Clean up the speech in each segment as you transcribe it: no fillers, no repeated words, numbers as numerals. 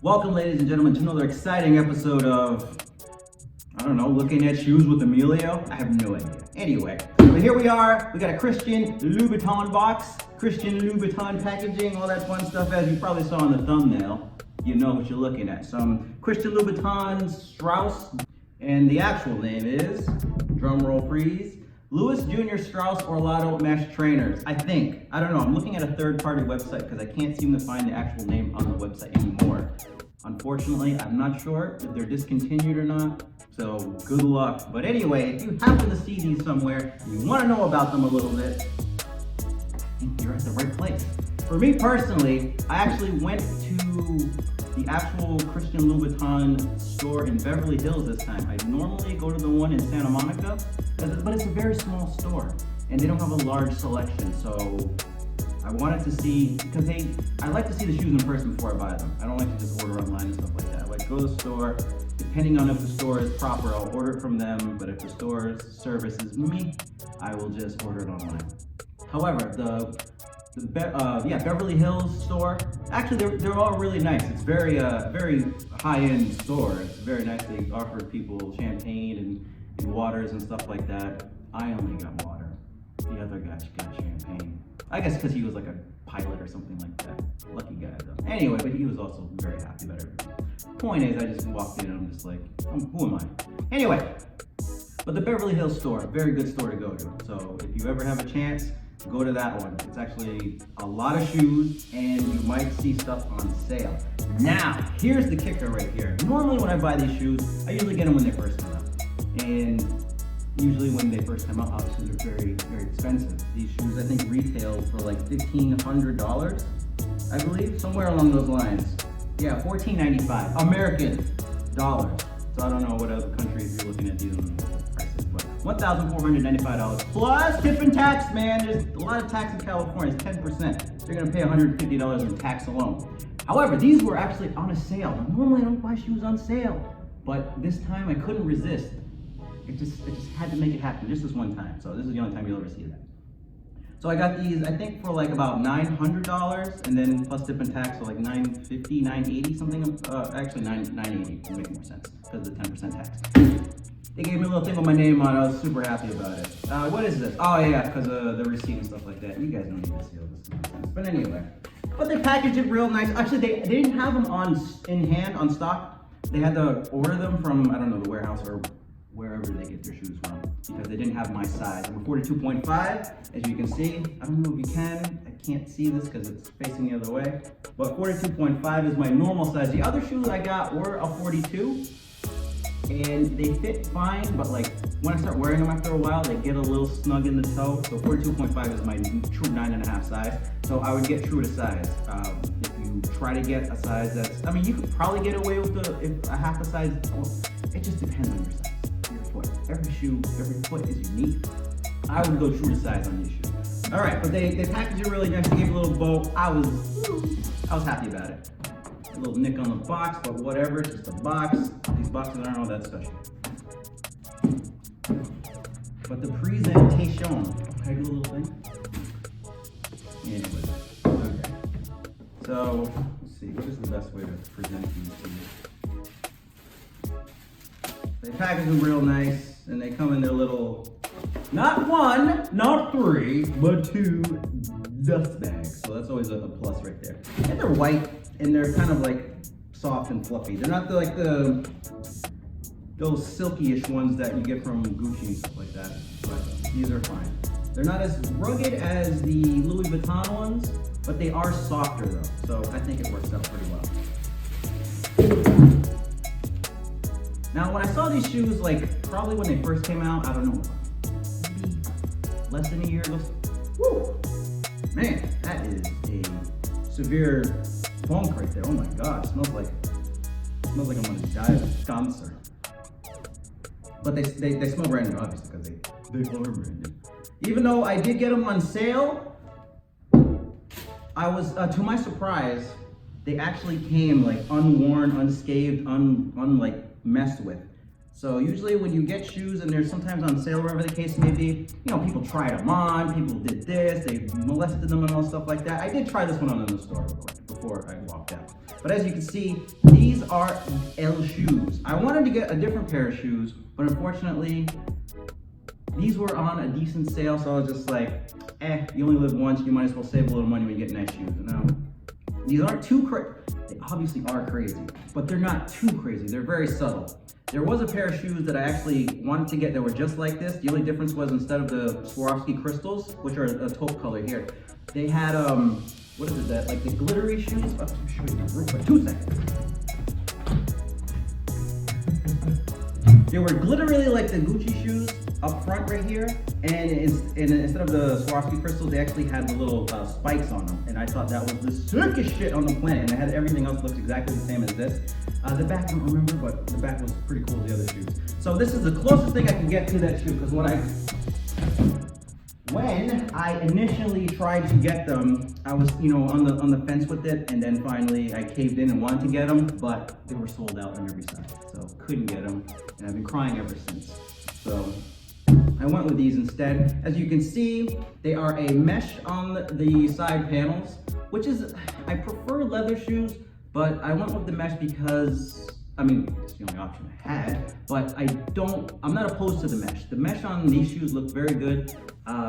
Welcome, ladies and gentlemen, to another exciting episode of, I don't know, looking at shoes with Emilio? I have no idea. Anyway, but here we are. We got a Christian Louboutin box, Christian Louboutin packaging, all that fun stuff. As you probably saw in the thumbnail, you know what you're looking at. Some Christian Louboutin Strass, and the actual name is, drumroll please, Louis Jr. Strass Orlato Mesh Trainers. I think. I don't know. I'm looking at a third-party website because I can't seem to find the actual name on the website anymore. Unfortunately, I'm not sure if they're discontinued or not, so good luck. But anyway, if you happen to see these somewhere, and you want to know about them a little bit, I think you're at the right place. For me personally, I actually went to the actual Christian Louboutin store in Beverly Hills this time. I normally go to the one in Santa Monica, but it's a very small store, and they don't have a large selection, so I wanted to see, because I like to see the shoes in person before I buy them. I don't like to just order online and stuff like that. I like to go to the store, depending on if the store is proper, I'll order it from them, but if the store's service is me, I will just order it online. However, Beverly Hills store, actually they're all really nice. It's very high-end store. It's very nice. They offer people champagne and waters and stuff like that. I only got water. The other guy got champagne. I guess because he was like a pilot or something like that. Lucky guy though. Anyway, but he was also very happy about everything. Point is, I just walked in and I'm just like, who am I? Anyway, but the Beverly Hills store, very good store to go to. So if you ever have a chance, go to that one. It's actually a lot of shoes and you might see stuff on sale. Now, here's the kicker right here. Normally when I buy these shoes, I usually get them when they first come out. And usually when they first come out, obviously they're very, very expensive. These shoes I think retail for like $1,500, I believe, somewhere along those lines. Yeah, $14.95 American dollars. So I don't know what other countries you're looking at these prices, but $1,495 plus tip and tax, man. There's a lot of tax in California, it's 10%. So you're gonna pay $150 in tax alone. However, these were actually on a sale. Now, normally I don't buy shoes on sale, but this time I couldn't resist. It just had to make it happen just this one time. So this is the only time you'll ever see that. So I got these, I think for like about $900, and then plus tip and tax, so like $950, $980, something. Actually $980 to make more sense because of the 10% tax. They gave me a little thing with my name on it. I was super happy about it. What is this? Oh yeah, because of the receipt and stuff like that. You guys don't need to see all this nonsense. But anyway, but they packaged it real nice. Actually, they didn't have them in hand on stock. They had to order them from, I don't know, the warehouse or wherever they get their shoes from, because they didn't have my size. I'm a 42.5, as you can see. I don't know if you can. I can't see this because it's facing the other way, but 42.5 is my normal size. The other shoes I got were a 42, and they fit fine, but like when I start wearing them after a while, they get a little snug in the toe. So 42.5 is my true 9.5 size. So I would get true to size. If you try to get a size that's, I mean, you could probably get away with a half a size. It just depends on your size. Foot. Every shoe, every foot is unique. I would go true to size on these shoes. All right, but they packaged it really nice. They gave a little bow. I was happy about it. A little nick on the box, but whatever. It's just a box. These boxes aren't all that special. But the presentation, okay, little thing. Anyway, okay. So let's see. What is the best way to present these to you? They package them real nice, and they come in their little, not one, not three, but two dust bags. So that's always a plus right there. And they're white, and they're kind of like soft and fluffy. They're not like those silky-ish ones that you get from Gucci and stuff like that, but these are fine. They're not as rugged as the Louis Vuitton ones, but they are softer though. So I think it works out pretty well. Now, when I saw these shoes, like probably when they first came out, I don't know, maybe less than a year ago. Woo! Man, that is a severe funk right there. Oh my God, it smells like I'm gonna die of cancer. But they smell brand new, obviously, because they are brand new. Even though I did get them on sale, I was, to my surprise, they actually came like unworn, unscathed, like messed with. So usually when you get shoes and they're sometimes on sale, wherever the case may be, you know, people tried them on, people did this, they molested them and all stuff like that. I did try this one on in the store real quick before I walked out. But as you can see, these are L shoes. I wanted to get a different pair of shoes, but unfortunately, these were on a decent sale, so I was just like, you only live once, you might as well save a little money when you get nice shoes. Now, these aren't too crazy. They obviously are crazy, but they're not too crazy. They're very subtle. There was a pair of shoes that I actually wanted to get that were just like this. The only difference was instead of the Swarovski crystals, which are a taupe color here, they had, what is it, that, like the glittery shoes? I'll show you real quick, 2 seconds. They were glittery like the Gucci shoes up front right here, and instead of the Swarovski crystals, they actually had the little spikes on them, and I thought that was the sickest shit on the planet, and it had everything else looked exactly the same as this. The back I don't remember, but the back was pretty cool as the other shoes. So this is the closest thing I can get to that shoe, because when I initially tried to get them, I was, on the fence with it, and then finally I caved in and wanted to get them, but they were sold out on every side, so couldn't get them, and I've been crying ever since. So I went with these instead. As you can see, they are a mesh on the side panels, which is, I prefer leather shoes, but I went with the mesh because, it's the only option I had, but I'm not opposed to the mesh. The mesh on these shoes look very good,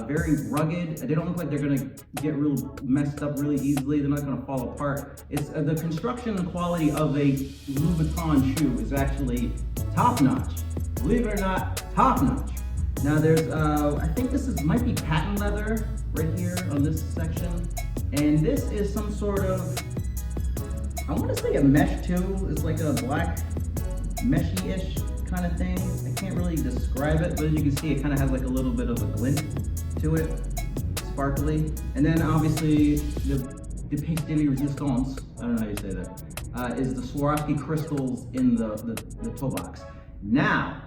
very rugged. They don't look like they're gonna get real messed up really easily. They're not gonna fall apart. It's the construction quality of a Louboutin shoe is actually top notch. Believe it or not, top notch. Now there's, I think might be patent leather right here on this section. And this is some sort of, I want to say a mesh too. It's like a black meshy-ish kind of thing. I can't really describe it, but as you can see, it kind of has like a little bit of a glint to it, sparkly. And then obviously the piece de resistance, I don't know how you say that, is the Swarovski crystals in the toe box. Now,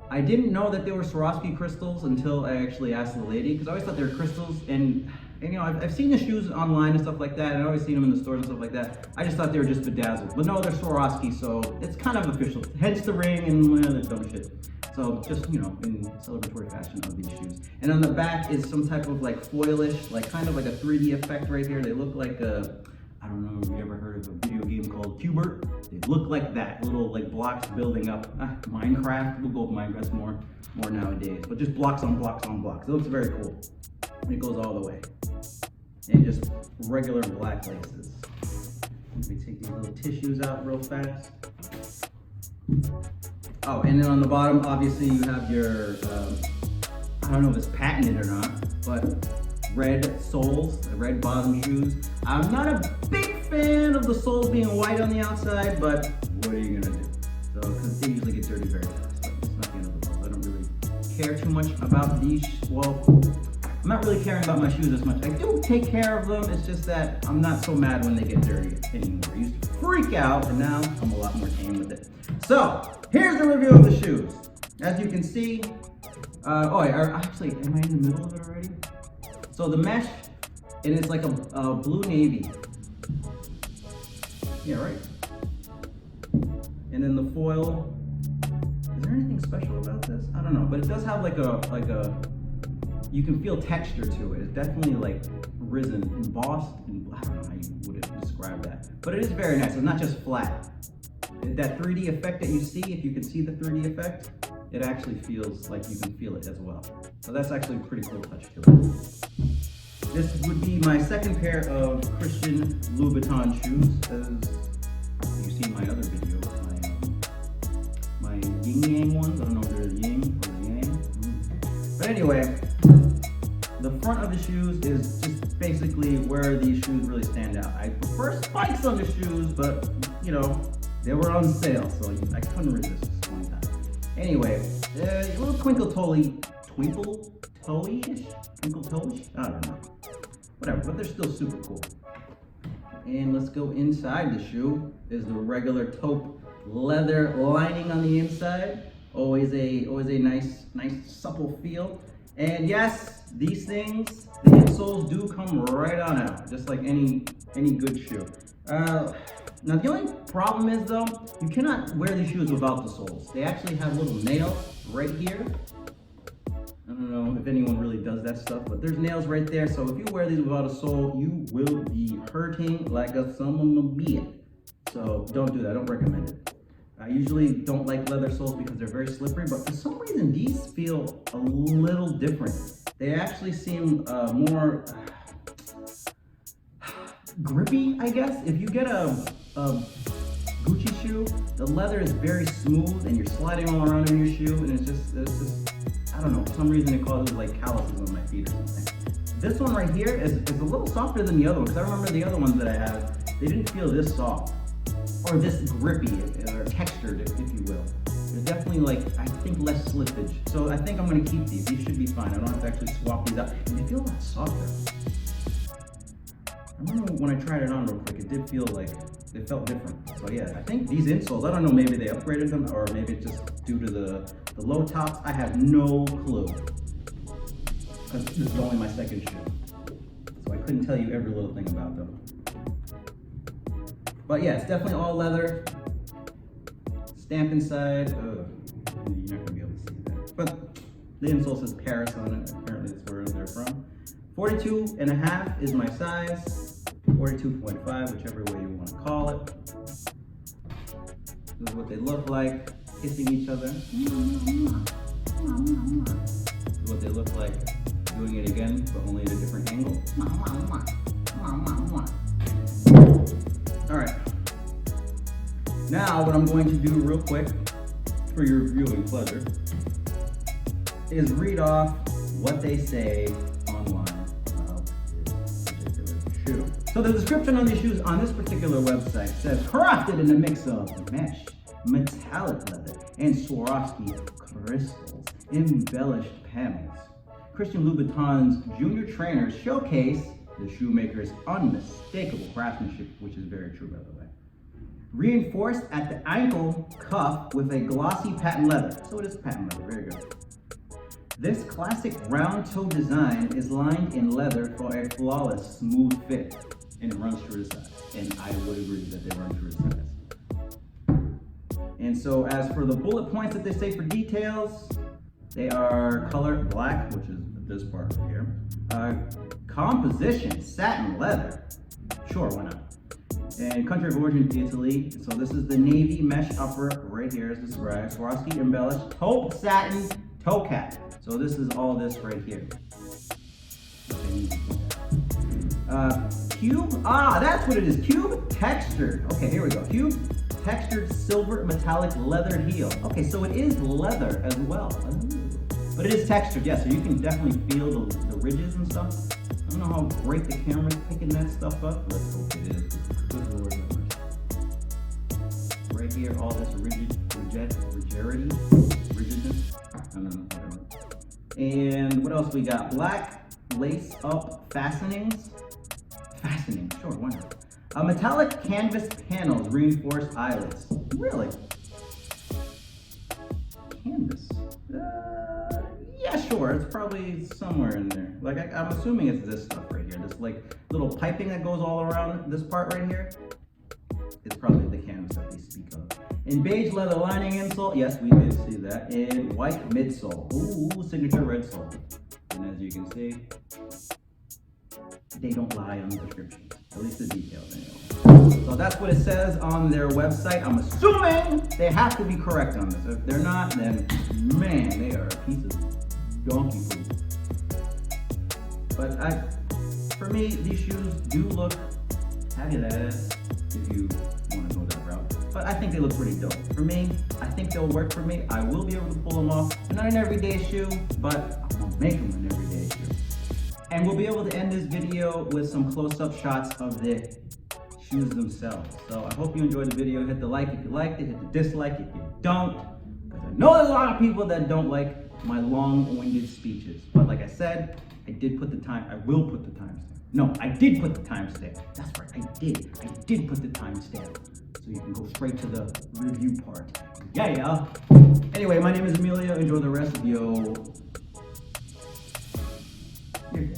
I didn't know that they were Swarovski crystals until I actually asked the lady, because I always thought they were crystals, and I've seen the shoes online and stuff like that, and I've always seen them in the stores and stuff like that. I just thought they were just bedazzled, but no, they're Swarovski, so it's kind of official. Hence the ring and the dumb shit. So just, in celebratory fashion of these shoes. And on the back is some type of like foilish, like kind of like a 3D effect right here. They look like I don't know if you ever heard of a video game called Cubert. They look like that, little like blocks building up. Minecraft, we'll go with Minecraft more nowadays, but just blocks on blocks on blocks. It looks very cool. And it goes all the way. And just regular black laces. Let me take these little tissues out real fast. Oh, and then on the bottom, obviously you have your, I don't know if it's patented or not, but red soles, red bottom shoes. I'm not a big fan of the soles being white on the outside, but what are you gonna do? So, because they usually get dirty very fast, but it's not the end of the world. I don't really care too much about these. Well, I'm not really caring about my shoes as much. I do take care of them. It's just that I'm not so mad when they get dirty anymore. I used to freak out, and now I'm a lot more tame with it. So, here's the review of the shoes. As you can see, actually, am I in the middle of it already? So the mesh, it is like a blue navy. Yeah, right. And then the foil. Is there anything special about this? I don't know, but it does have like a. You can feel texture to it. It's definitely like risen, embossed, and I don't know how you would describe that. But it is very nice. It's not just flat. That 3D effect that you see, if you can see the 3D effect, it actually feels like you can feel it as well. So that's actually a pretty cool touch to it. This would be my second pair of Christain Louboutin shoes. As you've seen my other video, my yin yang ones. I don't know if they're the yin or the yang. But anyway, the front of the shoes is just basically where these shoes really stand out. I prefer spikes on the shoes, but they were on sale, so I couldn't resist this one time. Anyway, a little twinkle toe-ish? I don't know. Whatever, but they're still super cool. And let's go inside the shoe. There's the regular taupe leather lining on the inside. Always a nice supple feel. And yes, these things, the insoles do come right on out, just like any good shoe. Now the only problem is though, you cannot wear these shoes without the soles. They actually have little nails right here. I don't know if anyone really does that stuff, but there's nails right there. So if you wear these without a sole, you will be hurting like a son of a bitch. So don't do that, I don't recommend it. I usually don't like leather soles because they're very slippery, but for some reason these feel a little different. They actually seem more grippy, I guess. If you get a Gucci shoe, the leather is very smooth and you're sliding all around in your shoe, and it's just I don't know, for some reason it causes like calluses on my feet or something. This one right here is a little softer than the other one, because I remember the other ones that I have, they didn't feel this soft or this grippy or textured, if you will. There's definitely, like, I think less slippage. So I think I'm gonna keep these. These should be fine. I don't have to actually swap these out. And they feel a lot softer. I remember when I tried it on real quick, it did feel like it felt different. So yeah, I think these insoles, I don't know, maybe they upgraded them, or maybe it's just due to the low tops. I have no clue, because this is only my second shoe. So I couldn't tell you every little thing about them. But yeah, it's definitely all leather. Stamp inside. Ugh, you're not gonna be able to see that. But the insole says Paris on it. Apparently that's where they're from. 42.5 is my size. 42.5, whichever way you want to call it. This is what they look like, kissing each other. This is what they look like doing it again, but only at a different angle. All right. Now, what I'm going to do real quick for your viewing pleasure is read off what they say online about this particular shoe. So the description on these shoes on this particular website says, crafted in a mix of mesh, metallic leather, and Swarovski crystals, embellished panels. Christian Louboutin's junior trainers showcase the shoemaker's unmistakable craftsmanship, which is very true, by the way. Reinforced at the ankle cuff with a glossy patent leather. So it is patent leather, very good. This classic round toe design is lined in leather for a flawless, smooth fit, and it runs true to size. And I would agree that they run true to size. And so as for the bullet points that they say for details, they are color black, which is this part right here. Composition, satin leather. Sure, why not? And country of origin, Italy. So this is the navy mesh upper right here as described. Swarovski embellished taupe satin toe cap. So this is all this right here. Cube, that's what it is. Cube textured. Okay, here we go. Cube textured silver metallic leather heel. Okay, so it is leather as well. But it is textured, yeah, so you can definitely feel the ridges and stuff. I don't know how great the camera's picking that stuff up. Let's hope it is. Good Lord. Right here, all this rigidness. I don't know, whatever. And what else we got? Black lace up fastenings. Fastening, sure, why not? Metallic canvas panels, reinforced eyelets. Really? Canvas. Yeah, sure, it's probably somewhere in there. Like, I'm assuming it's this stuff right here. This like little piping that goes all around this part right here. It's probably the canvas that they speak of. In beige leather lining insole, yes, we did see that. In white midsole, ooh, signature red sole. And as you can see, they don't lie on the description, at least the details anyway. So that's what it says on their website. I'm assuming they have to be correct on this. If they're not, then man, they are a piece of donkey food. But for me, these shoes do look fabulous if you want to go that route. But I think they look pretty dope. For me, I think they'll work for me. I will be able to pull them off. They're not an everyday shoe, but I'm gonna make them an everyday shoe. And we'll be able to end this video with some close-up shots of the shoes themselves. So I hope you enjoyed the video. Hit the like if you liked it, hit the dislike if you don't. Because I know there's a lot of people that don't like my long-winded speeches. But like I said, I did put the time, I will put the timestamp. No, I did put the timestamp. That's right, I did put the timestamp. So you can go straight to the review part. Yeah. Anyway, my name is Emilio. Enjoy the rest of your day.